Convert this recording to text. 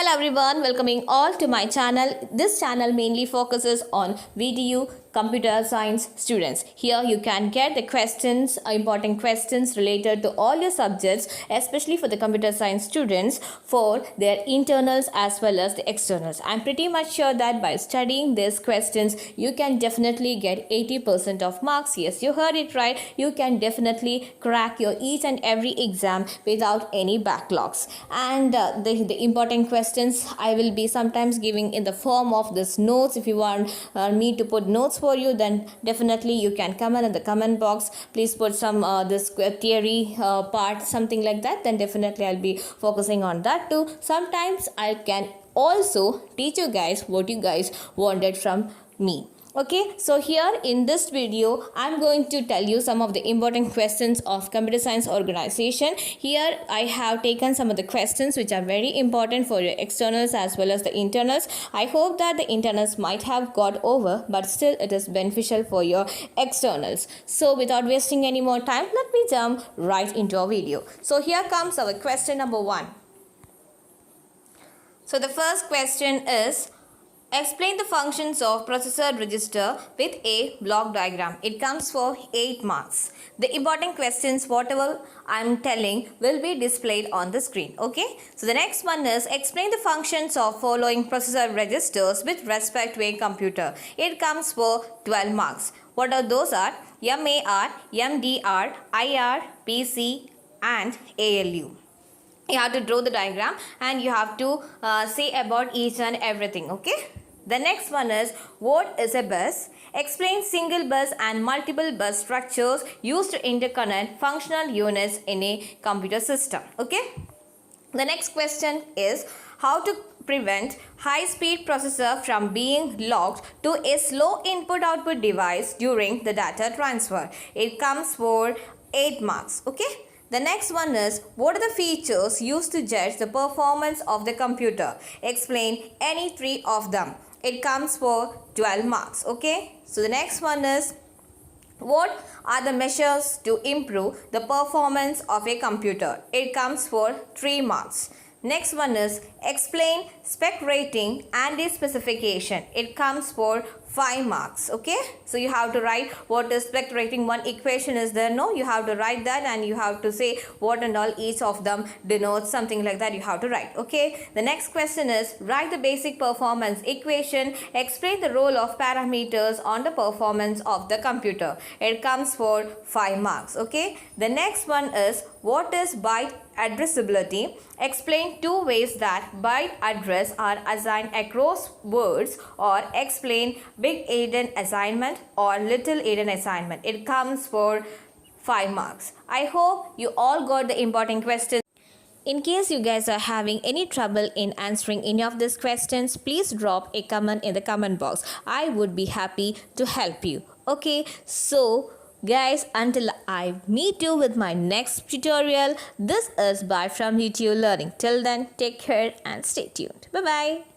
Hello everyone, welcoming all to my channel. This channel mainly focuses on VTU computer science students. Here you can get the questions, important questions related to all your subjects, especially for the computer science students for their internals as well as the externals. I'm pretty much sure that by studying these questions, you can definitely get 80% of marks. Yes, you heard it right. You can definitely crack your each and every exam without any backlogs. And the important questions I will be sometimes giving in the form of this notes. If you want me to put notes for you, then definitely you can comment in the comment box. Please put some this theory part, something like that. Then definitely I'll be focusing on that too. Sometimes I can also teach you guys what you guys wanted from me. Okay, so here in this video, I'm going to tell you some of the important questions of computer science organization. Here I have taken some of the questions which are very important for your externals as well as the internals. I hope that the internals might have got over, but still it is beneficial for your externals. So without wasting any more time, let me jump right into our video. So here comes our question number 1. So the first question is, explain the functions of processor register with a block diagram. It comes for 8 marks. The important questions, whatever I'm telling, will be displayed on the screen. Okay. So the next one is, explain the functions of following processor registers with respect to a computer. It comes for 12 marks. What are those are? MAR, MDR, IR, PC and ALU. You have to draw the diagram and you have to say about each and everything. Okay. The next one is, what is a bus? Explain single bus and multiple bus structures used to interconnect functional units in a computer system. Okay. The next question is, how to prevent high-speed processor from being locked to a slow input-output device during the data transfer. It comes for 8 marks. Okay. The next one is, what are the features used to judge the performance of the computer? Explain any 3 of them. It comes for 12 marks. Okay. So the next one is, what are the measures to improve the performance of a computer? It comes for 3 marks. Next one is, explain spec rating and its specification. It comes for 5 marks. Okay. So you have to write what is spec rating. One equation is there. No, you have to write that and you have to say what and all each of them denotes, something like that you have to write. Okay. The next question is, write the basic performance equation. Explain the role of parameters on the performance of the computer. It comes for 5 marks. Okay. The next one is, what is byte addressability? Explain 2 ways that byte address are assigned across words, or explain big endian assignment or little endian assignment. It comes for 5 marks. I hope you all got the important questions. In case you guys are having any trouble in answering any of these questions, please drop a comment in the comment box. I would be happy to help you. Okay, so guys, until I meet you with my next tutorial, this is bye from VTU Learning. Till then, take care and stay tuned. Bye-bye.